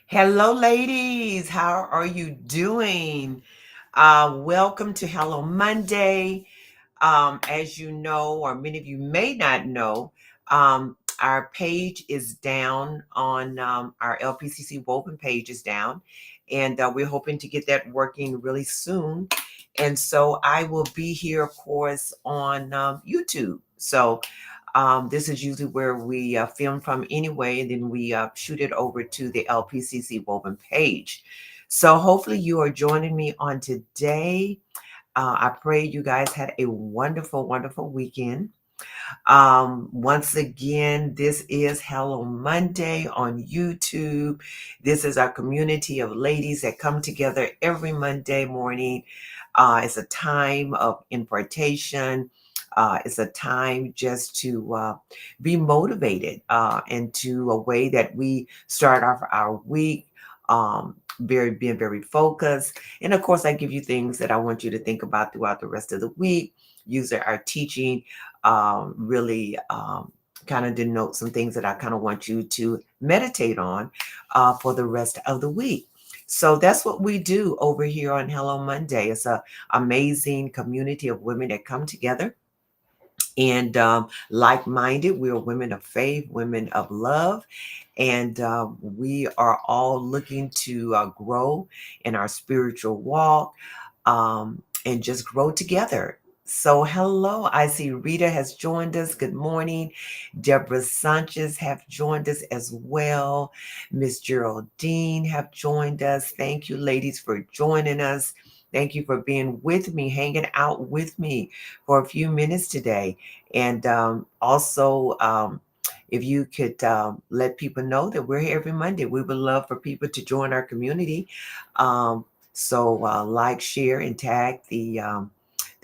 Hello, ladies. How are you doing? Welcome to Hello Monday. As you know, or many of you may not know, our page is down on our LPCC Woven page is down, and we're hoping to get that working really soon. And so I will be here, of course, on YouTube. So this is usually where we film from anyway, and then we shoot it over to the LPCC Woven page. So hopefully you are joining me on today. I pray you guys had a wonderful, wonderful weekend. Once again, this is Hello Monday on YouTube. This is our community of ladies that come together every Monday morning. It's a time of impartation. It's a time just to be motivated into a way that we start off our week. Being very focused. And of course, I give you things that I want you to think about throughout the rest of the week. Using our teaching really kind of denote some things that I kind of want you to meditate on for the rest of the week. So that's what we do over here on Hello Monday. It's an amazing community of women that come together and like-minded. We are women of faith, women of love, and we are all looking to grow in our spiritual walk and just grow together. So, hello. I see Rita has joined us. Good morning. Deborah Sanchez have joined us as well. Miss Geraldine have joined us. Thank you, ladies, for joining us. Thank you for being with me, hanging out with me for a few minutes today. And also, if you could let people know that we're here every Monday, we would love for people to join our community. So like, share, and tag the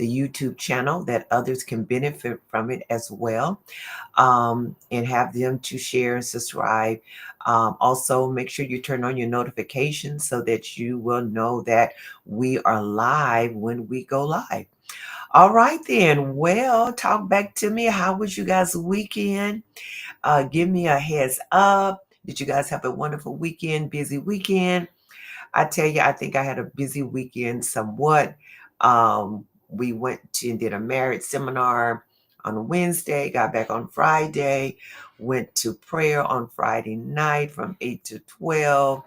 YouTube channel that others can benefit from it as well, and have them to share and subscribe. Also, make sure you turn on your notifications so that you will know that we are live when we go live. All right, then. Well, talk back to me. How was you guys' weekend? Give me a heads up. Did you guys have a wonderful weekend, busy weekend? I tell you, I think I had a busy weekend somewhat. We went to and did a marriage seminar on Wednesday, got back on Friday, went to prayer on Friday night from 8 to 12,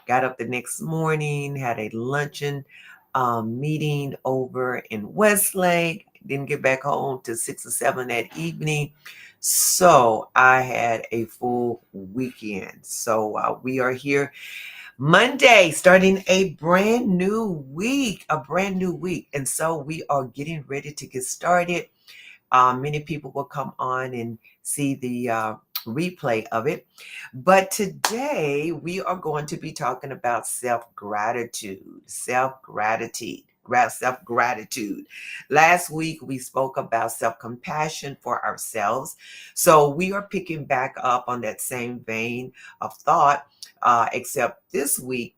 got up the next morning, had a luncheon meeting over in Westlake, didn't get back home till 6 or 7 that evening. So I had a full weekend. So we are here Monday, starting a brand new week, a brand new week. And so we are getting ready to get started. Many people will come on and see the replay of it. But today we are going to be talking about self-gratitude, self-gratitude. Last week we spoke about self-compassion for ourselves. So we are picking back up on that same vein of thought, except this week,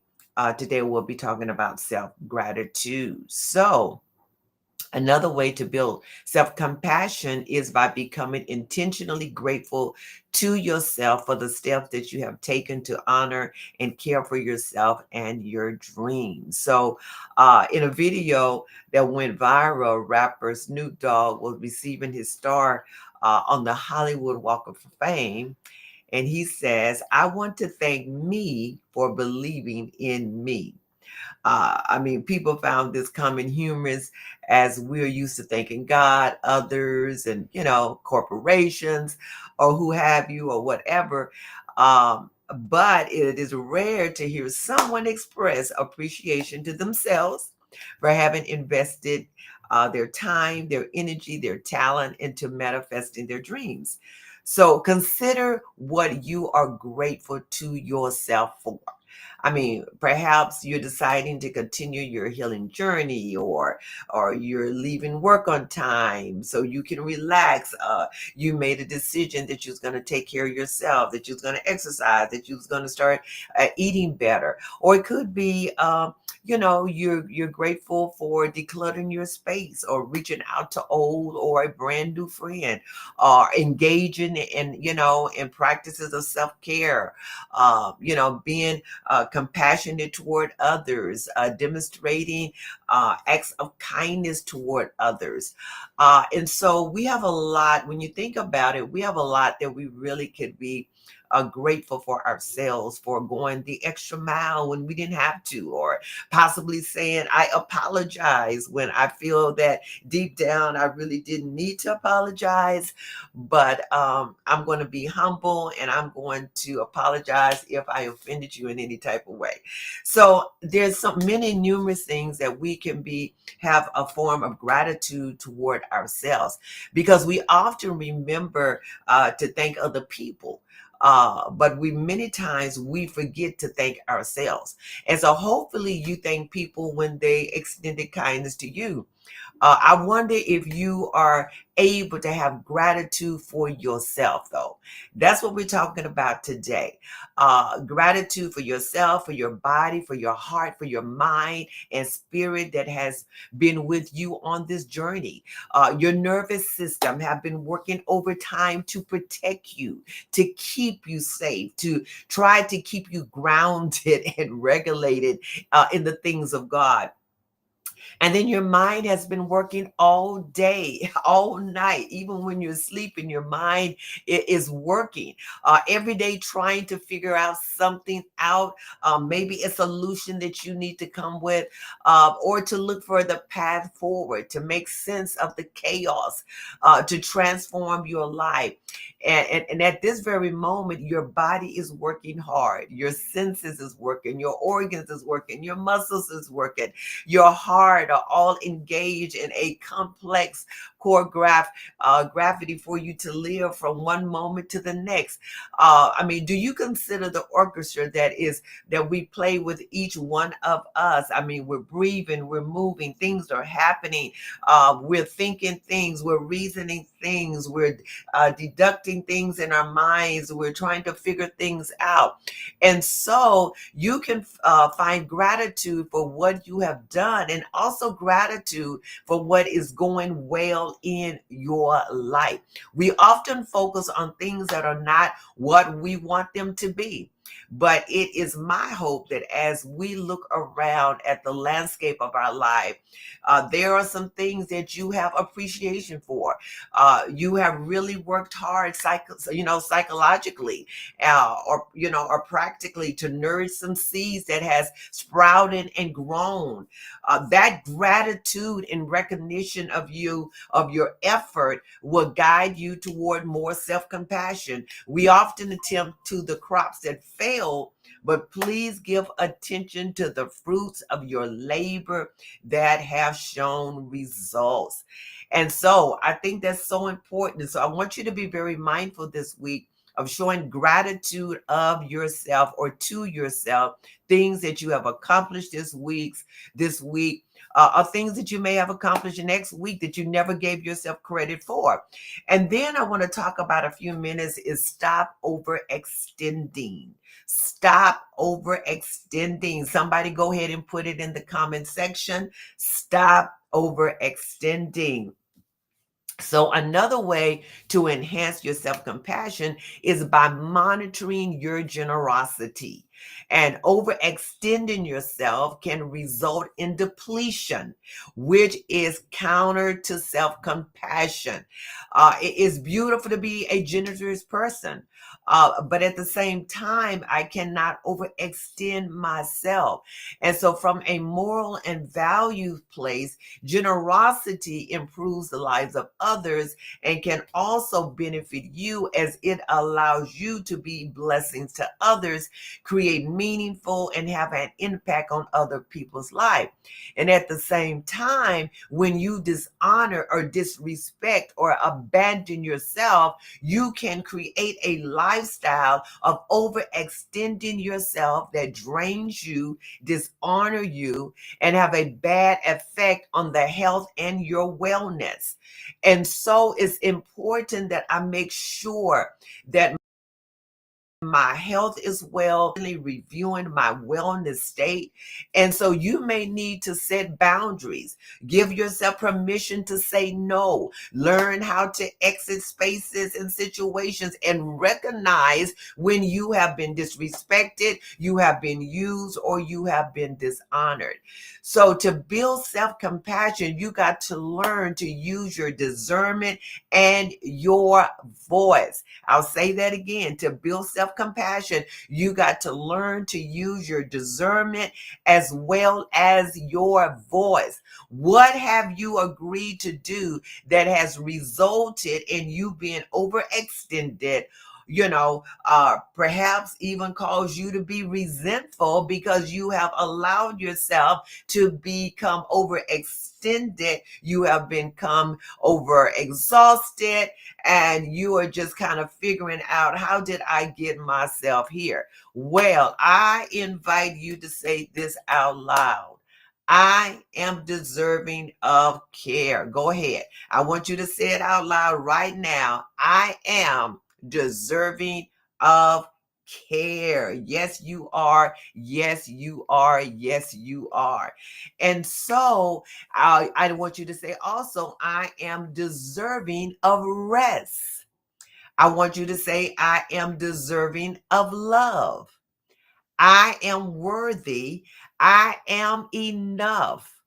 today we'll be talking about self-gratitude. So another way to build self compassion is by becoming intentionally grateful to yourself for the steps that you have taken to honor and care for yourself and your dreams. So, in a video that went viral, rapper Snoop Dogg was receiving his star on the Hollywood Walk of Fame. And he says, I want to thank me for believing in me. I mean, people found this common humorous as we're used to thanking God, others, and, corporations or who have you or whatever. But it is rare to hear someone express appreciation to themselves for having invested their time, their energy, their talent into manifesting their dreams. So consider what you are grateful to yourself for. I mean, perhaps you're deciding to continue your healing journey, or you're leaving work on time so you can relax. You made a decision that you're going to take care of yourself, that you're going to exercise, that you're going to start eating better. Or it could be, you're grateful for decluttering your space, or reaching out to old or a brand new friend, or engaging in practices of self-care, being compassionate toward others, demonstrating acts of kindness toward others. And so we have a lot, when you think about it, we have a lot that we really could be grateful for ourselves for going the extra mile when we didn't have to, or possibly saying, I apologize when I feel that deep down I really didn't need to apologize. But I'm going to be humble and I'm going to apologize if I offended you in any type of way. So there's so many numerous things that we can have a form of gratitude toward ourselves, because we often remember to thank other people. But we many times we forget to thank ourselves. And so hopefully you thank people when they extended kindness to you. I wonder if you are able to have gratitude for yourself, though. That's what we're talking about today. Gratitude for yourself, for your body, for your heart, for your mind and spirit that has been with you on this journey. Your nervous system have been working overtime to protect you, to keep you safe, to try to keep you grounded and regulated in the things of God. And then your mind has been working all day, all night, even when you're sleeping, your mind is working every day trying to figure out something out, maybe a solution that you need to come with, or to look for the path forward, to make sense of the chaos, to transform your life. And at this very moment, your body is working hard, your senses is working, your organs is working, your muscles is working, your heart are all engaged in a complex gravity for you to live from one moment to the next. I mean, do you consider the orchestra that we play with each one of us? I mean, we're breathing, we're moving, things are happening. We're thinking things, we're reasoning things, we're deducting things in our minds, we're trying to figure things out. And so you can find gratitude for what you have done, and also gratitude for what is going well in your life. We often focus on things that are not what we want them to be. But it is my hope that as we look around at the landscape of our life, there are some things that you have appreciation for. You have really worked hard, psychologically, or practically, to nourish some seeds that has sprouted and grown. That gratitude and recognition of your effort will guide you toward more self-compassion. We often attempt to the crops that fail, but please give attention to the fruits of your labor that have shown results. And so I think that's so important. So I want you to be very mindful this week of showing gratitude of yourself, or to yourself, things that you have accomplished this week, or things that you may have accomplished next week that you never gave yourself credit for. And then I want to talk about a few minutes is stop overextending. Stop overextending. Somebody go ahead and put it in the comment section. Stop overextending. So another way to enhance your self-compassion is by monitoring your generosity. And overextending yourself can result in depletion, which is counter to self-compassion. It is beautiful to be a generous person, but at the same time, I cannot overextend myself. And so from a moral and value place, generosity improves the lives of others and can also benefit you, as it allows you to be blessings to others, create meaningful and have an impact on other people's life. And at the same time, when you dishonor or disrespect or abandon yourself, you can create a lifestyle of overextending yourself that drains you, dishonor you, and have a bad effect on the health and your wellness. And so it's important that I make sure that my health is well, reviewing my wellness state. And so you may need to set boundaries, give yourself permission to say no, learn how to exit spaces and situations, and recognize when you have been disrespected, you have been used, or you have been dishonored. So to build self-compassion, you got to learn to use your discernment and your voice. I'll say that again. To build self-compassion, you got to learn to use your discernment as well as your voice. What have you agreed to do that has resulted in you being overextended? Perhaps even cause you to be resentful because you have allowed yourself to become overextended. You have become overexhausted, and you are just kind of figuring out, how did I get myself here? Well, I invite you to say this out loud. I am deserving of care. Go ahead. I want you to say it out loud right now. I am deserving of care. Yes, you are. Yes, you are. Yes, you are. And so I want you to say also, I am deserving of rest. I want you to say, I am deserving of love. I am worthy. I am enough.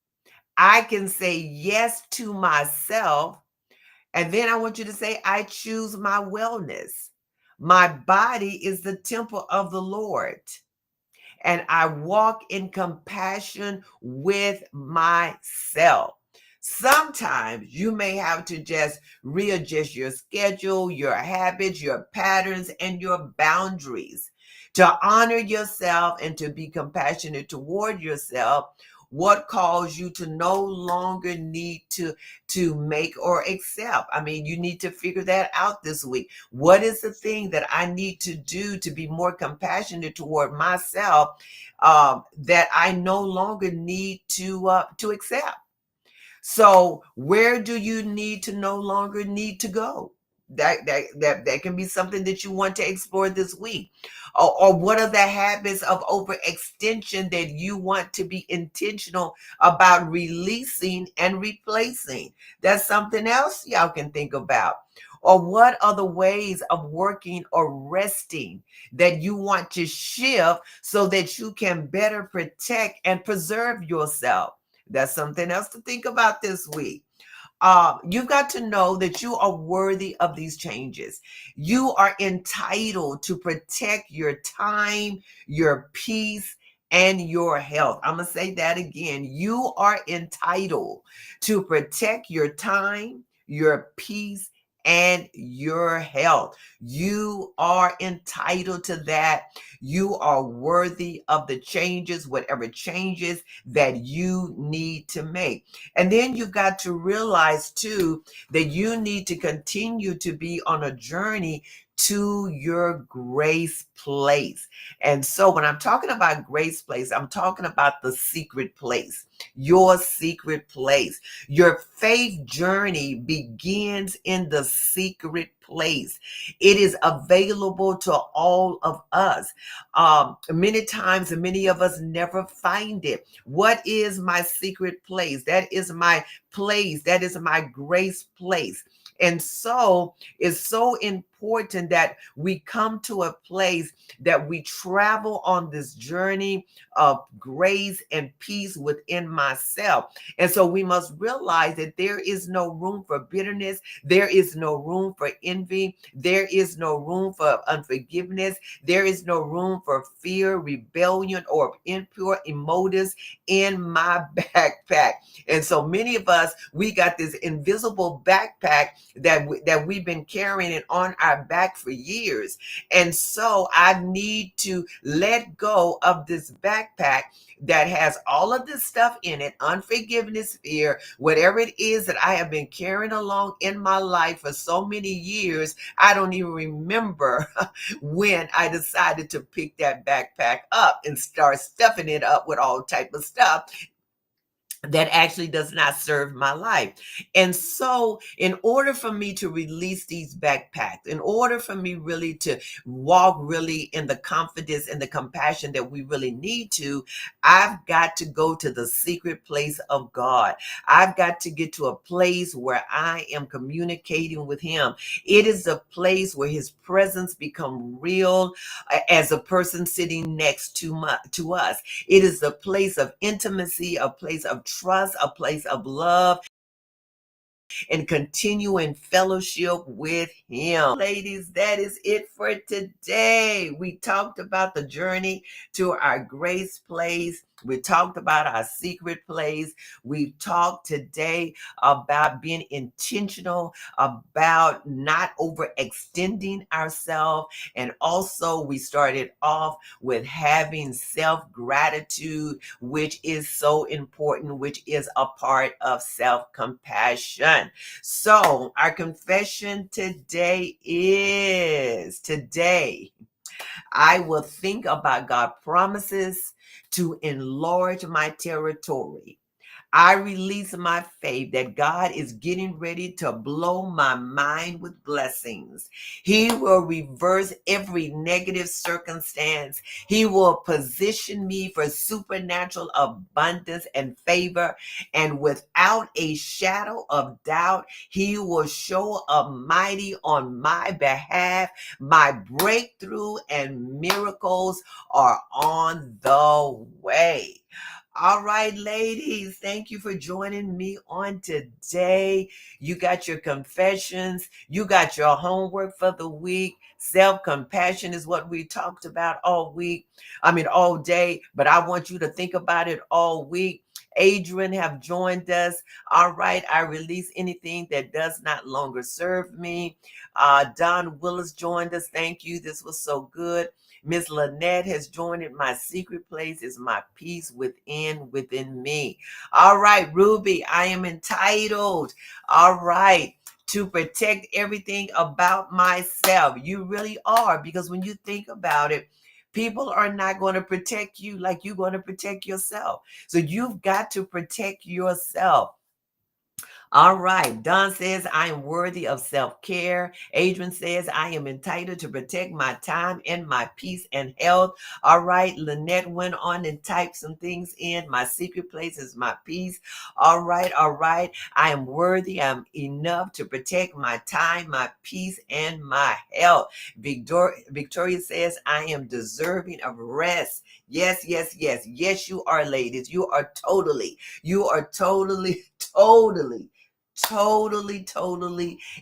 I can say yes to myself. And then I want you to say, I choose my wellness. My body is the temple of the Lord, and I walk in compassion with myself. Sometimes you may have to just readjust your schedule, your habits, your patterns, and your boundaries to honor yourself and to be compassionate toward yourself. What caused you to no longer need to make or accept? I mean, you need to figure that out this week. What is the thing that I need to do to be more compassionate toward myself, that I no longer need to accept? So where do you need to no longer need to go? That can be something that you want to explore this week. Or what are the habits of overextension that you want to be intentional about releasing and replacing? That's something else y'all can think about. Or what are the ways of working or resting that you want to shift so that you can better protect and preserve yourself? That's something else to think about this week. You've got to know that you are worthy of these changes. You are entitled to protect your time, your peace, and your health. I'm going to say that again. You are entitled to protect your time, your peace, and your health. You are entitled to that. You are worthy of the changes, whatever changes that you need to make. And then you've got to realize too that you need to continue to be on a journey to your grace place. And so when I'm talking about grace place, I'm talking about the secret place, your secret place. Your faith journey begins in the secret place. It is available to all of us. Many times, many of us never find it. What is my secret place? That is my place. That is my grace place. And so it's so important that we come to a place that we travel on this journey of grace and peace within myself. And so we must realize that there is no room for bitterness. There is no room for envy. There is no room for unforgiveness. There is no room for fear, rebellion, or impure emotives in my backpack. And so many of us, we got this invisible backpack that we've been carrying it on our back for years. And so I need to let go of this backpack that has all of this stuff in it: unforgiveness, fear, whatever it is that I have been carrying along in my life for so many years. I don't even remember when I decided to pick that backpack up and start stuffing it up with all type of stuff. that actually does not serve my life. And so, in order for me to release these backpacks, in order for me really to walk really in the confidence and the compassion that we really need to, I've got to go to the secret place of God. I've got to get to a place where I am communicating with Him. It is a place where His presence become real as a person sitting next to us. It is a place of intimacy, a place of trust, a place of love, and continue in fellowship with Him. Ladies, that is it for today. We talked about the journey to our grace place. We talked about our secret place. We talked today about being intentional, about not overextending ourselves. And also, we started off with having self gratitude, which is so important, which is a part of self compassion. So, our confession today, I will think about God's promises to enlarge my territory. I release my faith that God is getting ready to blow my mind with blessings. He will reverse every negative circumstance. He will position me for supernatural abundance and favor. And without a shadow of doubt, He will show up mighty on my behalf. My breakthrough and miracles are on the way. All right, ladies, thank you for joining me on today. You got your confessions, you got your homework for the week. Self-compassion is what we talked about all week. All day, but I want you to think about it all week. Adrian have joined us. All right, I release anything that does not longer serve me. Don Willis joined us. Thank you. This was so good. Miss Lynette has joined it. My secret place is my peace within me. All right, Ruby, I am entitled. All right. To protect everything about myself. You really are, because when you think about it, people are not going to protect you like you're going to protect yourself. So you've got to protect yourself. All right. Don says, I am worthy of self-care. Adrian says, I am entitled to protect my time and my peace and health. All right. Lynette went on and typed some things in. My secret place is my peace. All right. All right. I am worthy. I'm enough to protect my time, my peace, and my health. Victoria says, I am deserving of rest. Yes, yes, yes. Yes, you are, ladies. You are totally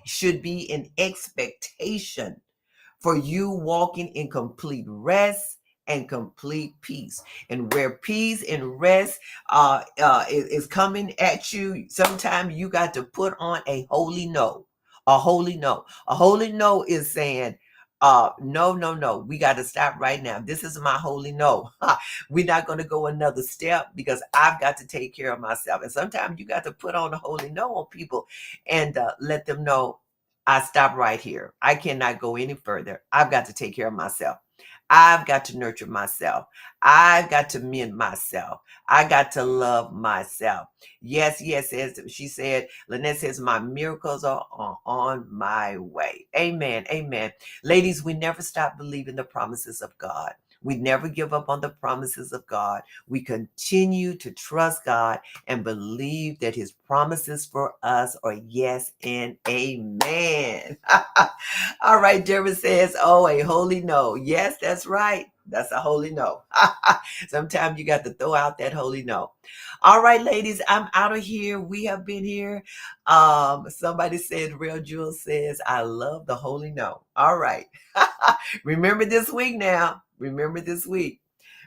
should be in expectation for you walking in complete rest and complete peace. And where peace and rest is coming at you, sometimes you got to put on a holy no. A holy no. A holy no is saying, no, no, no. We got to stop right now. This is my holy no. We're not going to go another step because I've got to take care of myself. And sometimes you got to put on a holy no on people and let them know, I stop right here. I cannot go any further. I've got to take care of myself. I've got to nurture myself. I've got to mend myself. I got to love myself. Yes, yes, as she said, Lynette says, my miracles are on my way. Amen. Amen. Ladies, we never stop believing the promises of God. We never give up on the promises of God. We continue to trust God and believe that His promises for us are yes and amen. All right, Jeremy says, oh, a holy no. Yes, that's right. That's a holy no. Sometimes you got to throw out that holy no. All right, ladies, I'm out of here. We have been here. Somebody said, Real Jewel says, I love the holy no. All right. Remember this week now. Remember this week.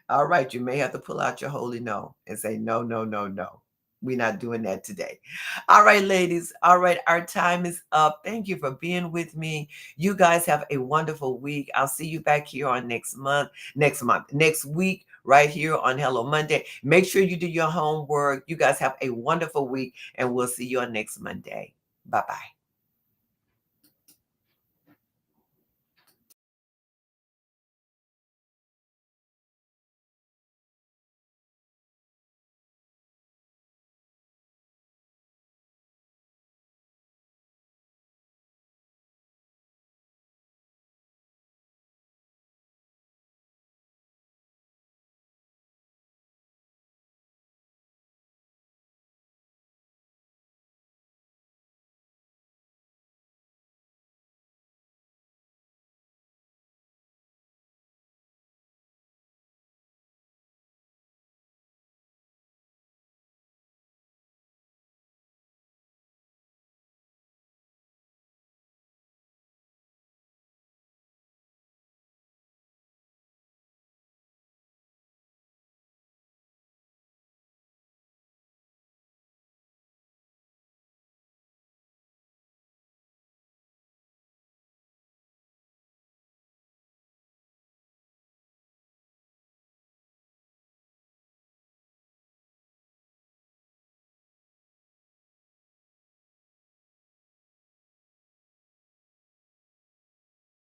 All right, you may have to pull out your holy no and say, no, no, no, no. We're not doing that today. All right, ladies. All right, our time is up. Thank you for being with me. You guys have a wonderful week. I'll see you back here on next week, right here on Hello Monday. Make sure you do your homework. You guys have a wonderful week, and we'll see you on next Monday. Bye-bye.